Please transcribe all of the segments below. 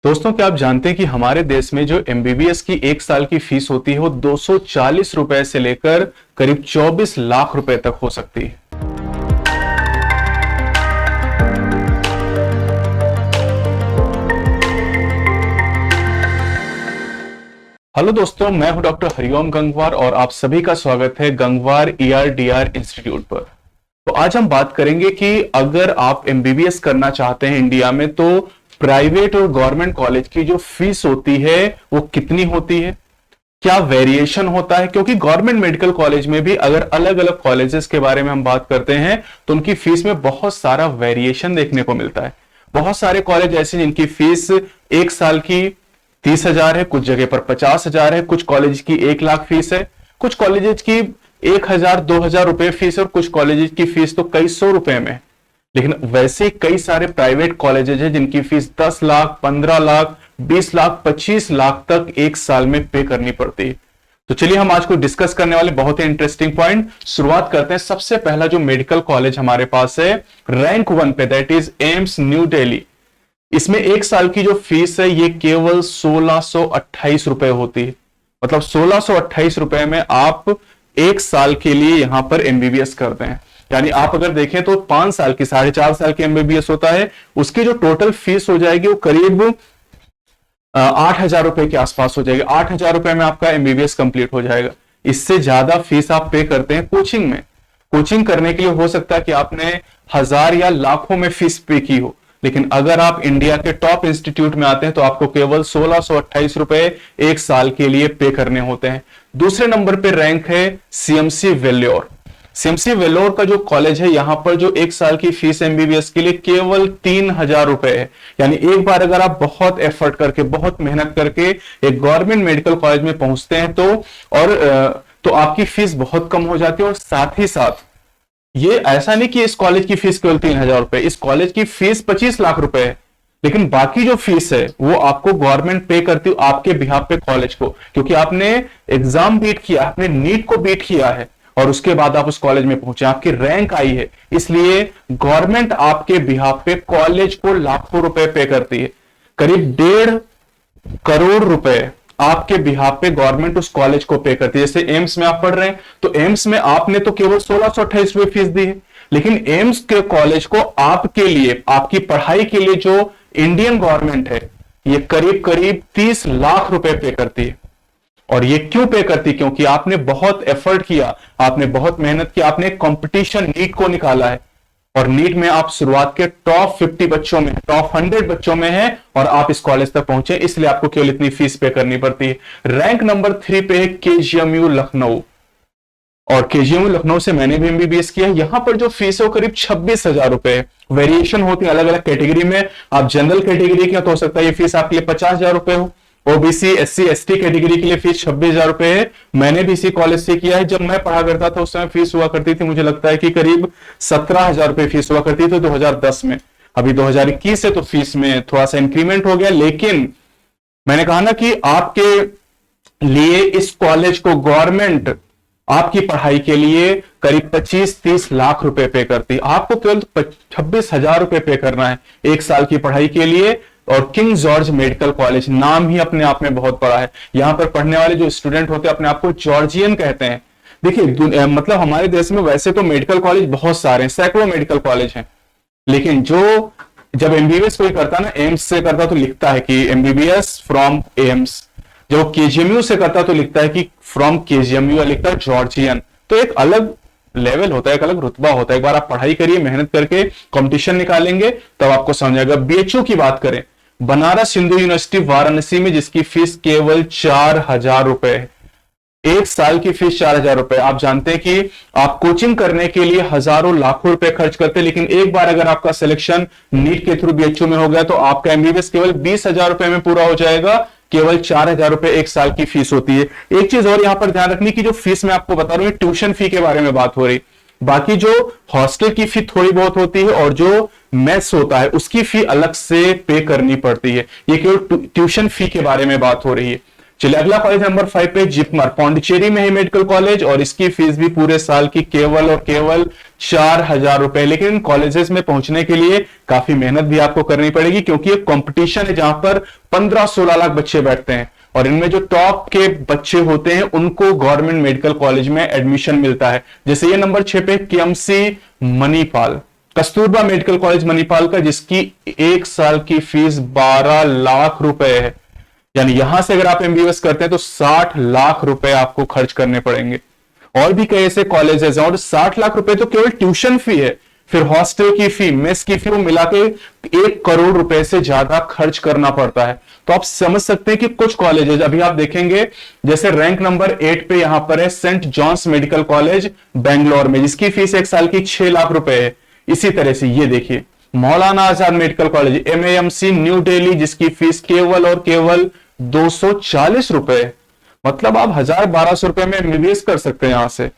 दोस्तों, क्या आप जानते हैं कि हमारे देश में जो एमबीबीएस की एक साल की फीस होती है वो 240 रुपए से लेकर करीब 24 लाख रुपए तक हो सकती है। हेलो दोस्तों, मैं हूं डॉक्टर हरिओम गंगवार और आप सभी का स्वागत है गंगवार ईआरडीआर इंस्टीट्यूट पर। तो आज हम बात करेंगे कि अगर आप एमबीबीएस करना चाहते हैं इंडिया में तो प्राइवेट और गवर्नमेंट कॉलेज की जो फीस होती है वो कितनी होती है, क्या वेरिएशन होता है। क्योंकि गवर्नमेंट मेडिकल कॉलेज में भी अगर अलग अलग कॉलेजेस के बारे में हम बात करते हैं तो उनकी फीस में बहुत सारा वेरिएशन देखने को मिलता है। बहुत सारे कॉलेज ऐसे जिनकी फीस एक साल की 30,000 है, कुछ जगह पर 50,000 है, कुछ कॉलेज की 1 लाख फीस है, कुछ कॉलेजेस की 1,000 2,000 रुपए फीस और कुछ कॉलेजेस की फीस तो कई सौ रुपए में। लेकिन वैसे कई सारे प्राइवेट कॉलेजेस हैं जिनकी फीस 10 लाख 15 लाख 20 लाख 25 लाख तक एक साल में पे करनी पड़ती है। तो चलिए हम आज को डिस्कस करने वाले बहुत ही इंटरेस्टिंग पॉइंट शुरुआत करते हैं। सबसे पहला जो मेडिकल कॉलेज हमारे पास है रैंक 1 पे, that is AIIMS new Delhi. इसमें एक साल की जो फीस है ये केवल 1628 रुपए होती है। मतलब 1628 रुपए में आप एक साल के लिए यहां पर एमबीबीएस करते हैं। यानी आप अगर देखें तो 5 साल की 4.5 साल की एमबीबीएस होता है, उसकी जो टोटल फीस हो जाएगी वो करीब 8,000 रुपए के आसपास हो जाएगी। 8,000 रुपए में आपका एमबीबीएस कंप्लीट हो जाएगा। इससे ज्यादा फीस आप पे करते हैं कोचिंग में। कोचिंग करने के लिए हो सकता है कि आपने 1,000 या लाखों में फीस पे की हो, लेकिन अगर आप इंडिया के टॉप इंस्टीट्यूट में आते हैं तो आपको केवल 1628 रुपए एक साल के लिए पे करने होते हैं। दूसरे नंबर पे रैंक है सीएमसी वेल्लोर। सीएमसी वेल्लोर का जो कॉलेज है यहां पर जो एक साल की फीस एमबीबीएस के लिए केवल 3,000 रुपए है। यानी एक बार अगर आप बहुत एफर्ट करके बहुत मेहनत करके एक गवर्नमेंट मेडिकल कॉलेज में पहुंचते हैं तो आपकी फीस बहुत कम हो जाती है। और साथ ही साथ ये ऐसा नहीं कि इस कॉलेज की फीस केवल 3,000 रुपए, इस कॉलेज की फीस 25 लाख रुपए है, लेकिन बाकी जो फीस है वो आपको गवर्नमेंट पे करती है आपके बिहाफ पे कॉलेज को, क्योंकि आपने एग्जाम बीट किया, आपने नीट को बीट किया है और उसके बाद आप उस कॉलेज में पहुंचे, आपकी रैंक आई है, इसलिए गवर्नमेंट आपके बिहाफ पे कॉलेज को लाखों रुपए पे करती है। करीब 1.5 करोड़ रुपए आपके बिहाफ पे गवर्नमेंट उस कॉलेज को पे करती है। जैसे एम्स में आप पढ़ रहे हैं तो एम्स में आपने तो केवल 1628 रुपए फीस दी है, लेकिन एम्स के कॉलेज को आपके लिए आपकी पढ़ाई के लिए जो इंडियन गवर्नमेंट है ये करीब करीब 30 लाख रुपए पे करती है। और ये क्यों पे करती? क्योंकि आपने बहुत एफर्ट किया, आपने बहुत मेहनत की, आपने कंपटीशन नीट को निकाला है और नीट में आप शुरुआत के टॉप 50 बच्चों में, टॉप 100 बच्चों में हैं और आप इस कॉलेज तक पहुंचे, इसलिए आपको केवल इतनी फीस पे करनी पड़ती है। रैंक नंबर 3 पे है केजीएमयू लखनऊ, और केजीएमयू लखनऊ से मैंने भी एमबीबीएस किया। यहां पर जो फीस है वो करीब 26,000 रुपए है। वेरिएशन होती है अलग अलग कैटेगरी में। आप जनरल कैटेगरी के तो हो सकता है ये फीस आपके लिए 50,000 रुपए हो, ओबीसी एससी एसटी कैटेगरी के लिए फीस 26,000 रुपए है। मैंने भी इसी कॉलेज से किया है। जब मैं पढ़ा करता था उस समय फीस हुआ करती थी, मुझे लगता है कि करीब 17,000 रुपए फीस हुआ करती थी 2010 में। अभी 2021 से तो फीस में थोड़ा सा इंक्रीमेंट हो गया, लेकिन मैंने कहा ना कि आपके लिए इस कॉलेज को गवर्नमेंट आपकी पढ़ाई के लिए करीब 25-30 लाख रुपए पे करती है। आपको केवल 26,000 रुपए पे करना है एक साल की पढ़ाई के लिए। और किंग जॉर्ज मेडिकल कॉलेज नाम ही अपने आप में बहुत बड़ा है। यहां पर पढ़ने वाले जो स्टूडेंट होते हैं अपने आप को जॉर्जियन कहते हैं। देखिए मतलब हमारे देश में वैसे तो मेडिकल कॉलेज बहुत सारे हैं, सैकड़ों मेडिकल कॉलेज हैं, लेकिन जब एमबीबीएस कोई करता ना, एम्स से करता तो लिखता है कि एमबीबीएस फ्रॉम एम्स, जब केजीएमयू से करता तो लिखता है कि फ्रॉम केजीएमयू, लिखता है जॉर्जियन। तो एक अलग लेवल होता है, एक अलग रुतबा होता है। एक बार आप पढ़ाई करिए, मेहनत करके कंपटीशन निकालेंगे तब आपको समझ आएगा। बीएचयू की बात करें, बनारस हिंदू यूनिवर्सिटी वाराणसी में, जिसकी फीस केवल 4,000 रुपए है। एक साल की फीस 4,000 रुपए। आप जानते हैं कि आप कोचिंग करने के लिए हजारों लाखों रुपए खर्च करते हैं, लेकिन एक बार अगर आपका सिलेक्शन नीट के थ्रू बीएचयू में हो गया तो आपका एमबीबीएस केवल 20,000 रुपए में पूरा हो जाएगा। केवल 4,000 रुपए एक साल की फीस होती है। एक चीज और यहां पर ध्यान रखने की, जो फीस मैं आपको बता रहा हूं ट्यूशन फी के बारे में बात हो रही, बाकी जो हॉस्टल की फी थोड़ी बहुत होती है और जो मेस होता है उसकी फी अलग से पे करनी पड़ती है। ये केवल ट्यूशन फी के बारे में बात हो रही है। चलिए अगला कॉलेज नंबर 5 पे जिपमर, पौंडीचेरी में है मेडिकल कॉलेज, और इसकी फीस भी पूरे साल की केवल और केवल 4,000 रुपए। लेकिन इन कॉलेजेस में पहुंचने के लिए काफी मेहनत भी आपको करनी पड़ेगी, क्योंकि एक कंपटीशन है जहां पर 15-16 लाख बच्चे बैठते हैं, और इनमें जो टॉप के बच्चे होते हैं उनको गवर्नमेंट मेडिकल कॉलेज में एडमिशन मिलता है। जैसे ये नंबर 6 पे KMC Manipal, Kasturba medical college Manipal का, जिसकी एक साल की फीस 12 लाख रुपए है। यानी यहां से अगर आप एमबीबीएस करते हैं तो 60 लाख रुपए आपको खर्च करने पड़ेंगे। और भी कई ऐसे कॉलेजेस हैं, और 60 लाख रुपए तो केवल ट्यूशन फी है, फिर हॉस्टल की फी, मेस की फी, वो मिला के 1 करोड़ रुपए से ज्यादा खर्च करना पड़ता है। तो आप समझ सकते हैं कि कुछ कॉलेजेस अभी आप देखेंगे, जैसे रैंक नंबर 8 पे यहां पर है saint John's medical college Bangalore में, जिसकी फीस एक साल की 6 लाख रुपए है। इसी तरह से ये देखिए Maulana Azad medical college एमएएमसी new Delhi, जिसकी फीस केवल और केवल 240 रुपए, मतलब आप 1,000-1,200 रुपए में एमबीबीएस कर सकते हैं यहां से।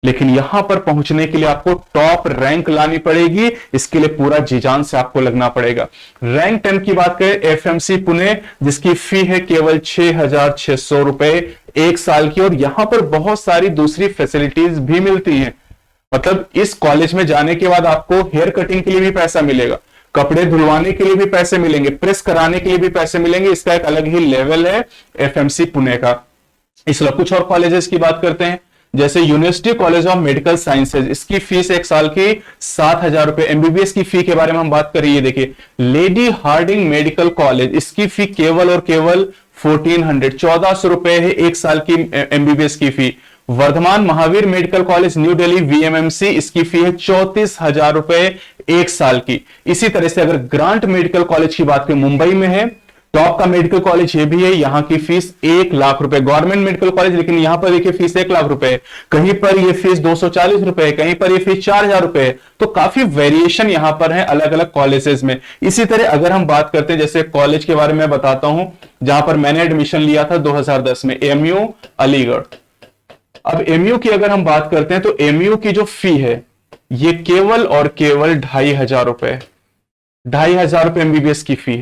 लेकिन यहां पर पहुंचने के लिए आपको टॉप रैंक लानी पड़ेगी, इसके लिए पूरा जी जान से आपको लगना पड़ेगा। रैंक 10 की बात करें एफएमसी पुणे, जिसकी फी है केवल 6,600 रुपए एक साल की, और यहां पर बहुत सारी दूसरी फैसिलिटीज भी मिलती हैं। मतलब इस कॉलेज में जाने के बाद आपको हेयर कटिंग के लिए भी पैसा मिलेगा, कपड़े धुलवाने के लिए भी पैसे मिलेंगे, प्रेस कराने के लिए भी पैसे मिलेंगे। इसका एक अलग ही लेवल है एफएमसी पुणे का। इसलिए कुछ और कॉलेजेस की बात करते हैं, जैसे university college of medical sciences, इसकी फीस एक साल की 7,000 रुपए। एमबीबीएस की फी के बारे में हम बात करिए, देखिए लेडी हार्डिंग मेडिकल कॉलेज, इसकी फी केवल और केवल 1400 रुपए है एक साल की एमबीबीएस की fee. Vardhman Mahavir medical college new Delhi VMMC, इसकी फी है 34,000 रुपए एक साल की। इसी तरह से अगर ग्रांट मेडिकल कॉलेज की बात करें, मुंबई में है, टॉप का मेडिकल कॉलेज ये भी है, यहां की फीस 1 लाख रुपए, गवर्नमेंट मेडिकल कॉलेज, लेकिन यहां पर देखिए फीस 1 लाख रुपए है, कहीं पर ये फीस 240 रुपए है, कहीं पर ये फीस 4,000 रुपए है। तो काफी वेरिएशन यहां पर है अलग अलग कॉलेजेस में। इसी तरह अगर हम बात करते हैं, जैसे कॉलेज के बारे में बताता हूं जहां पर मैंने एडमिशन लिया था 2010 में, एमयू अलीगढ़। अब एमयू की अगर हम बात करते हैं तो एमयू की जो फी है ये केवल और केवल 2,500 रुपए, 2,500 रुपए एमबीबीएस की फी,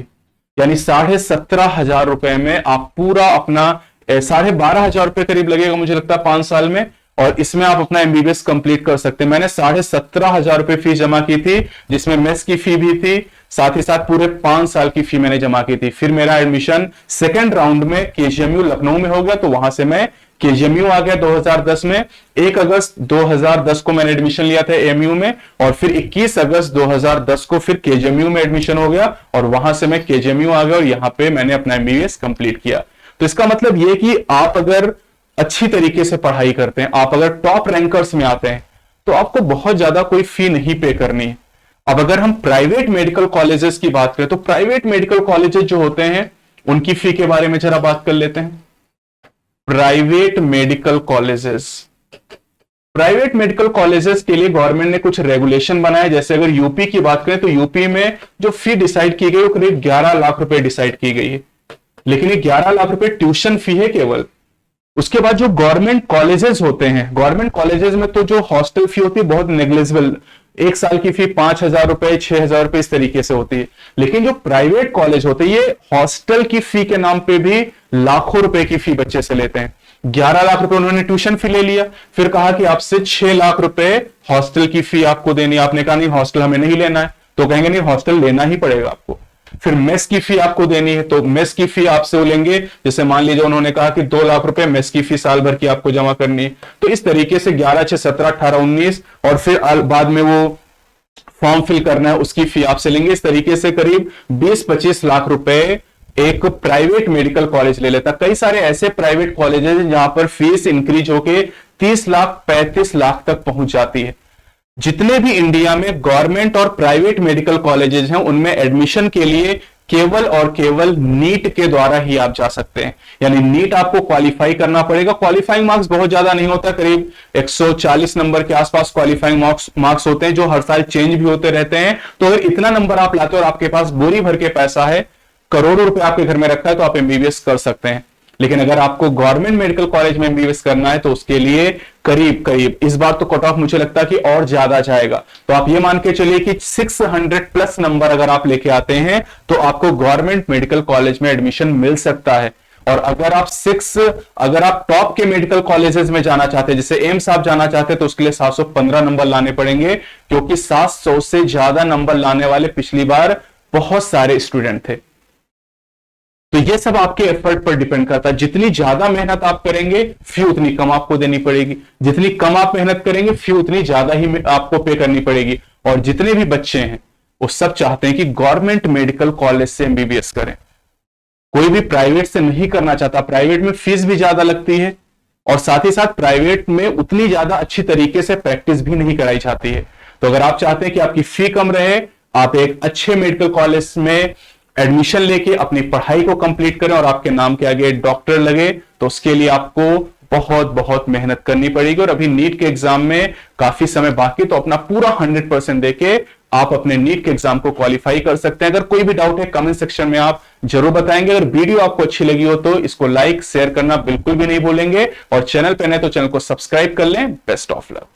यानी 17,500 रुपए में आप पूरा अपना 12,500 रुपए करीब लगेगा मुझे लगता है 5 साल में, और इसमें आप अपना एमबीबीएस कंप्लीट कर सकते हैं। मैंने 17,500 रुपए फीस जमा की थी, जिसमें मेस की फी भी थी, साथ ही साथ पूरे 5 साल की फी मैंने जमा की थी। फिर मेरा एडमिशन सेकेंड राउंड में केजीएमयू लखनऊ में हो गया, तो वहां से मैं केजीएमयू आ गया 2010 में। 1 अगस्त 2010 को मैंने एडमिशन लिया था एमयू में, और फिर 21 अगस्त 2010 को फिर केजीएमयू में एडमिशन हो गया, और वहां से मैं केजीएमयू आ गया, और यहां पे मैंने अपना एमबीबीएस कंप्लीट किया। तो इसका मतलब यह कि आप अगर अच्छी तरीके से पढ़ाई करते हैं, आप अगर टॉप रैंकर्स में आते हैं, तो आपको बहुत ज्यादा कोई फी नहीं पे करनी है। अब अगर हम प्राइवेट मेडिकल कॉलेजेस की बात करें, तो प्राइवेट मेडिकल कॉलेजेस जो होते हैं उनकी फी के बारे में जरा बात कर लेते हैं। Private medical colleges, private medical colleges के लिए गवर्नमेंट ने कुछ रेगुलेशन बनाए। जैसे अगर यूपी की बात करें तो यूपी में जो फी डिसाइड की गई वो करीब 11 लाख रुपए डिसाइड की गई है, लेकिन ये 11 लाख रुपए ट्यूशन फी है केवल। उसके बाद जो गवर्नमेंट कॉलेजेस होते हैं, गवर्नमेंट कॉलेजेस में तो जो हॉस्टल फी होती है बहुत नेग्लिजिबल, एक साल की फी 5,000 रुपए 6,000 रुपए इस तरीके से होती है। लेकिन जो प्राइवेट कॉलेज होते हैं ये हॉस्टल की फी के नाम पे भी लाखों रुपए की फी बच्चे से लेते हैं। 11 लाख रुपए उन्होंने ट्यूशन फी ले लिया, फिर कहा कि आपसे 6 लाख रुपए हॉस्टल की फी आपको देनी है। आपने कहा नहीं हॉस्टल हमें नहीं लेना है, तो कहेंगे नहीं हॉस्टल लेना ही पड़ेगा आपको। फिर मेस की फी आपको देनी है, तो मेस की फी आपसे वो लेंगे, जैसे मान लीजिए उन्होंने कहा कि 2 लाख रुपए मेस की फी साल भर की आपको जमा करनी है। तो इस तरीके से 11, 6, 17, 18, 19 और फिर बाद में वो फॉर्म फिल करना है उसकी फी आपसे लेंगे। इस तरीके से करीब 20-25 लाख रुपए एक प्राइवेट मेडिकल कॉलेज ले लेता। कई सारे ऐसे प्राइवेट कॉलेजेस हैं जहां पर फीस इंक्रीज होके 30 लाख 35 लाख तक पहुंच जाती है। जितने भी इंडिया में गवर्नमेंट और प्राइवेट मेडिकल कॉलेजेस हैं उनमें एडमिशन के लिए केवल और केवल नीट के द्वारा ही आप जा सकते हैं। यानी नीट आपको क्वालिफाई करना पड़ेगा। क्वालिफाइंग मार्क्स बहुत ज्यादा नहीं होता, करीब 140 नंबर के आसपास क्वालिफाइंग मार्क्स होते हैं, जो हर साल चेंज भी होते रहते हैं। तो अगर इतना नंबर आप लाते हो और आपके पास बोरी भर के पैसा है, करोड़ों रुपए आपके घर में रखा है, तो आप एमबीबीएस कर सकते हैं। लेकिन अगर आपको गवर्नमेंट मेडिकल कॉलेज में एमबीबीएस करना है तो उसके लिए करीब करीब इस बार तो कट ऑफ मुझे लगता है कि और ज्यादा जाएगा। तो आप ये मान के चलिए कि 600+ नंबर अगर आप लेके आते हैं तो आपको गवर्नमेंट मेडिकल कॉलेज में एडमिशन मिल सकता है। और अगर आप टॉप के मेडिकल कॉलेजेस में जाना चाहते हैं, जैसे एम्स आप जाना चाहते हैं, तो उसके लिए 715 नंबर लाने पड़ेंगे, क्योंकि 700 से ज्यादा नंबर लाने वाले पिछली बार बहुत सारे स्टूडेंट थे। तो ये सब आपके एफर्ट पर डिपेंड करता है। जितनी ज्यादा मेहनत आप करेंगे, फी उतनी कम आपको देनी पड़ेगी। जितनी कम आप मेहनत करेंगे, फी उतनी ज्यादा ही आपको पे करनी पड़ेगी। और जितने भी बच्चे हैं वो सब चाहते हैं कि गवर्नमेंट मेडिकल कॉलेज से एमबीबीएस करें। कोई भी प्राइवेट से नहीं करना चाहता। प्राइवेट में फीस भी ज्यादा लगती है और साथ ही साथ प्राइवेट में उतनी ज्यादा अच्छी तरीके से प्रैक्टिस भी नहीं कराई जाती है। तो अगर आप चाहते हैं कि आपकी फी कम रहे, आप एक अच्छे मेडिकल कॉलेज में एडमिशन लेके अपनी पढ़ाई को कंप्लीट करें और आपके नाम के आगे डॉक्टर लगे, तो उसके लिए आपको बहुत बहुत मेहनत करनी पड़ेगी। और अभी नीट के एग्जाम में काफी समय बाकी, तो अपना पूरा 100% देके आप अपने नीट के एग्जाम को क्वालिफाई कर सकते हैं। अगर कोई भी डाउट है कमेंट सेक्शन में आप जरूर बताएंगे। अगर वीडियो आपको अच्छी लगी हो तो इसको लाइक शेयर करना बिल्कुल भी नहीं भूलेंगे, और चैनल पे नए तो चैनल को सब्सक्राइब कर लें। Best of luck.